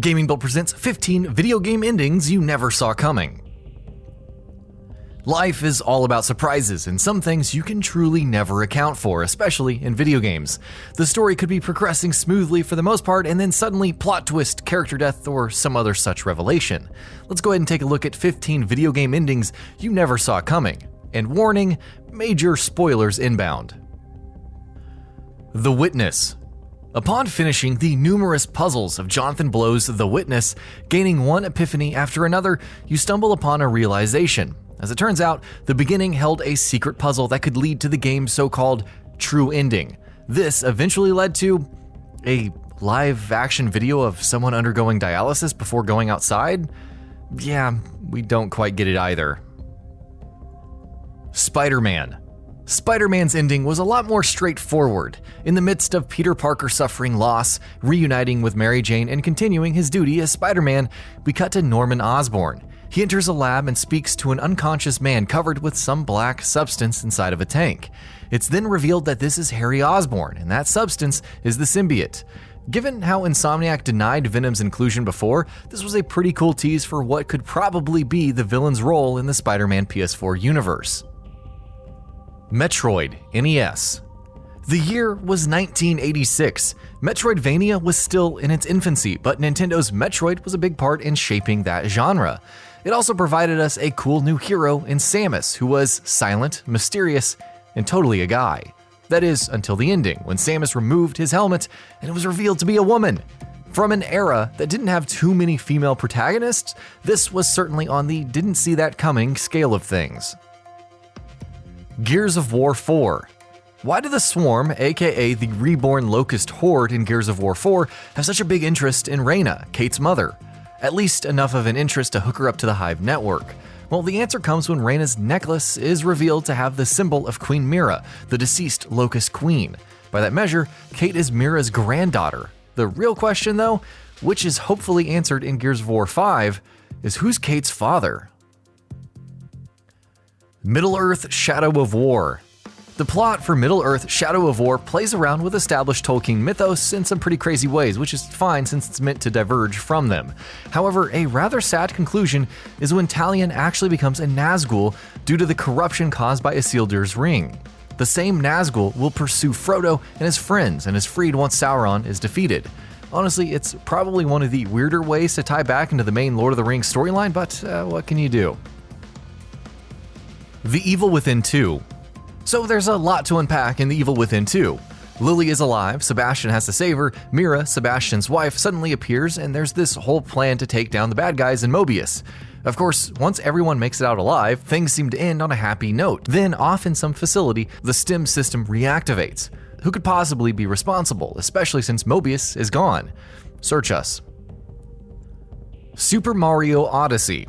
Gaming Build presents 15 video game endings you never saw coming. Life is all about surprises, and some things you can truly never account for, especially in video games. The story could be progressing smoothly for the most part, and then suddenly plot twist, character death, or some other such revelation. Let's go ahead and take a look at 15 video game endings you never saw coming. And warning, major spoilers inbound. The Witness. Upon finishing the numerous puzzles of Jonathan Blow's The Witness, gaining one epiphany after another, you stumble upon a realization. As it turns out, the beginning held a secret puzzle that could lead to the game's so-called true ending. This eventually led to a live-action video of someone undergoing dialysis before going outside? Yeah, we don't quite get it either. Spider-Man. Spider-Man's ending was a lot more straightforward. In the midst of Peter Parker suffering loss, reuniting with Mary Jane, and continuing his duty as Spider-Man, we cut to Norman Osborn. He enters a lab and speaks to an unconscious man covered with some black substance inside of a tank. It's then revealed that this is Harry Osborn, and that substance is the symbiote. Given how Insomniac denied Venom's inclusion before, this was a pretty cool tease for what could probably be the villain's role in the Spider-Man PS4 universe. METROID NES. The year was 1986. Metroidvania was still in its infancy, but Nintendo's Metroid was a big part in shaping that genre. It also provided us a cool new hero in Samus, who was silent, mysterious, and totally a guy. That is, until the ending, when Samus removed his helmet and it was revealed to be a woman. From an era that didn't have too many female protagonists, this was certainly on the didn't see that coming scale of things. Gears of War 4. Why do the Swarm, aka the reborn Locust Horde in Gears of War 4, have such a big interest in Reyna, Kate's mother? At least enough of an interest to hook her up to the Hive network. Well, the answer comes when Reyna's necklace is revealed to have the symbol of Queen Mira, the deceased Locust Queen. By that measure, Kate is Mira's granddaughter. The real question though, which is hopefully answered in Gears of War 5, is who's Kate's father? Middle-earth: Shadow of War. The plot for Middle-earth: Shadow of War plays around with established Tolkien mythos in some pretty crazy ways, which is fine since it's meant to diverge from them. However, a rather sad conclusion is when Talion actually becomes a Nazgul due to the corruption caused by Isildur's ring. The same Nazgul will pursue Frodo and his friends and is freed once Sauron is defeated. Honestly, it's probably one of the weirder ways to tie back into the main Lord of the Rings storyline, but what can you do? The Evil Within 2. So there's a lot to unpack in The Evil Within 2. Lily is alive, Sebastian has to save her, Mira, Sebastian's wife, suddenly appears, and there's this whole plan to take down the bad guys in Mobius. Of course, once everyone makes it out alive, things seem to end on a happy note. Then, off in some facility, the STEM system reactivates. Who could possibly be responsible, especially since Mobius is gone? Search us. Super Mario Odyssey.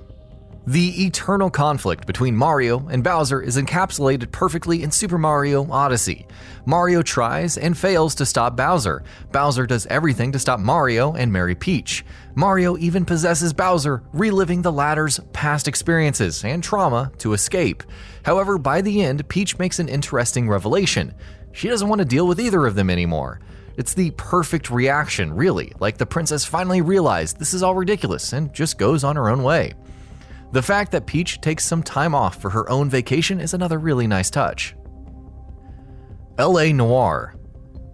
The eternal conflict between Mario and Bowser is encapsulated perfectly in Super Mario Odyssey. Mario tries and fails to stop Bowser. Bowser does everything to stop Mario and marry Peach. Mario even possesses Bowser, reliving the latter's past experiences and trauma to escape. However, by the end, Peach makes an interesting revelation. She doesn't want to deal with either of them anymore. It's the perfect reaction, really, like the princess finally realized this is all ridiculous and just goes on her own way. The fact that Peach takes some time off for her own vacation is another really nice touch. L.A.NOIRE.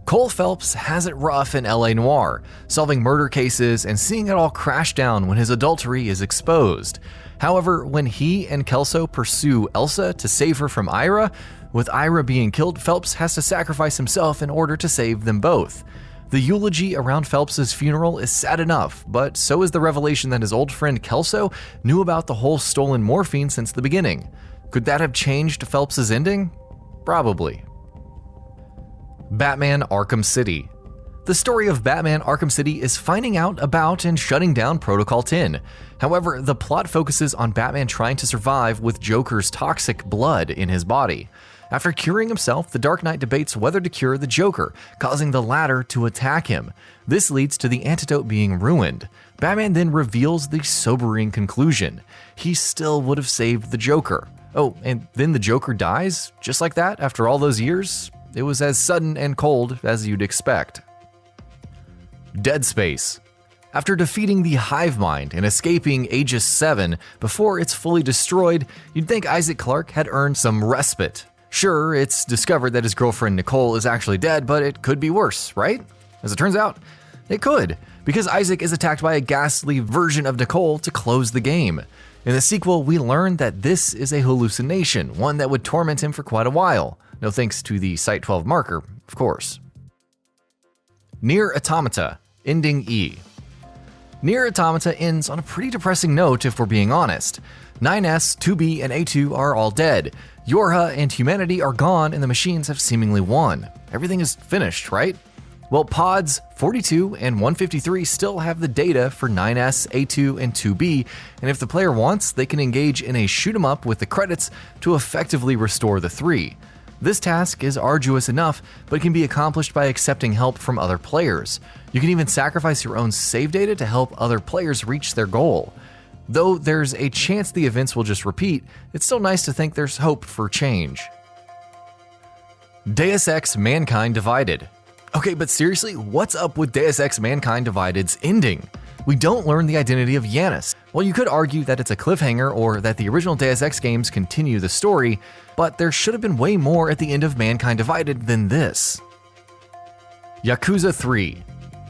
Cole Phelps has it rough in L.A.NOIRE, solving murder cases and seeing it all crash down when his adultery is exposed. However, when he and Kelso pursue Elsa to save her from Ira, with Ira being killed, Phelps has to sacrifice himself in order to save them both. The eulogy around Phelps' funeral is sad enough, but so is the revelation that his old friend Kelso knew about the whole stolen morphine since the beginning. Could that have changed Phelps' ending? Probably. Batman: Arkham City. The story of Batman: Arkham City is finding out about and shutting down Protocol 10. However, the plot focuses on Batman trying to survive with Joker's toxic blood in his body. After curing himself, the Dark Knight debates whether to cure the Joker, causing the latter to attack him. This leads to the antidote being ruined. Batman then reveals the sobering conclusion. He still would have saved the Joker. Oh, and then the Joker dies? Just like that, after all those years? It was as sudden and cold as you'd expect. Dead Space. After defeating the Hive Mind and escaping Aegis 7 before it's fully destroyed, you'd think Isaac Clarke had earned some respite. Sure, it's discovered that his girlfriend Nicole is actually dead, but it could be worse, right? As it turns out, it could, because Isaac is attacked by a ghastly version of Nicole to close the game. In the sequel, we learn that this is a hallucination, one that would torment him for quite a while. No thanks to the Site 12 marker, of course. Nier Automata, ending E. Nier Automata ends on a pretty depressing note if we're being honest. 9S, 2B, and A2 are all dead. Yorha and humanity are gone and the machines have seemingly won. Everything is finished, right? Well, pods 42 and 153 still have the data for 9S, A2, and 2B, and if the player wants, they can engage in a shoot 'em up with the credits to effectively restore the three. This task is arduous enough, but can be accomplished by accepting help from other players. You can even sacrifice your own save data to help other players reach their goal. Though there's a chance the events will just repeat, it's still nice to think there's hope for change. Deus Ex Mankind Divided. Okay, but seriously, what's up with Deus Ex Mankind Divided's ending? We don't learn the identity of Yanis. Well, you could argue that it's a cliffhanger or that the original Deus Ex games continue the story, but there should have been way more at the end of Mankind Divided than this. Yakuza 3.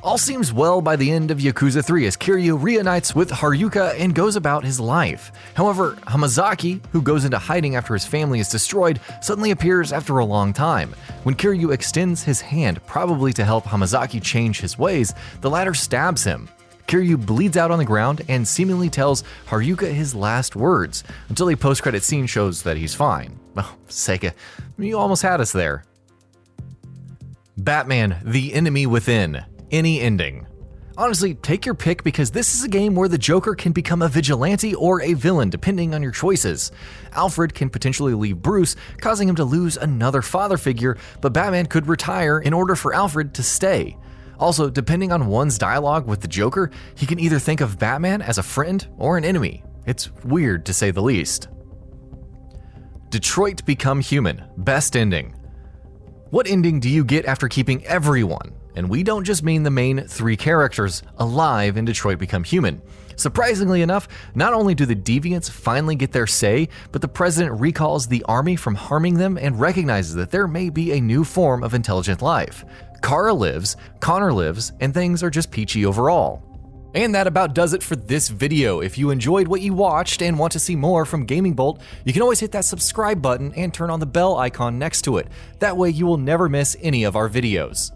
All seems well by the end of Yakuza 3 as Kiryu reunites with Haruka and goes about his life. However, Hamazaki, who goes into hiding after his family is destroyed, suddenly appears after a long time. When Kiryu extends his hand, probably to help Hamazaki change his ways, the latter stabs him. Kiryu bleeds out on the ground and seemingly tells Haruka his last words, until a post-credit scene shows that he's fine. Oh, Sega, you almost had us there. Batman: The Enemy Within. Any ending. Honestly, take your pick because this is a game where the Joker can become a vigilante or a villain depending on your choices. Alfred can potentially leave Bruce, causing him to lose another father figure, but Batman could retire in order for Alfred to stay. Also, depending on one's dialogue with the Joker, he can either think of Batman as a friend or an enemy. It's weird to say the least. Detroit Become Human, best ending. What ending do you get after keeping everyone, and we don't just mean the main three characters, alive in Detroit Become Human? Surprisingly enough, not only do the deviants finally get their say, but the president recalls the army from harming them and recognizes that there may be a new form of intelligent life. Kara lives, Connor lives, and things are just peachy overall. And that about does it for this video. If you enjoyed what you watched and want to see more from Gaming Bolt, you can always hit that subscribe button and turn on the bell icon next to it. That way you will never miss any of our videos.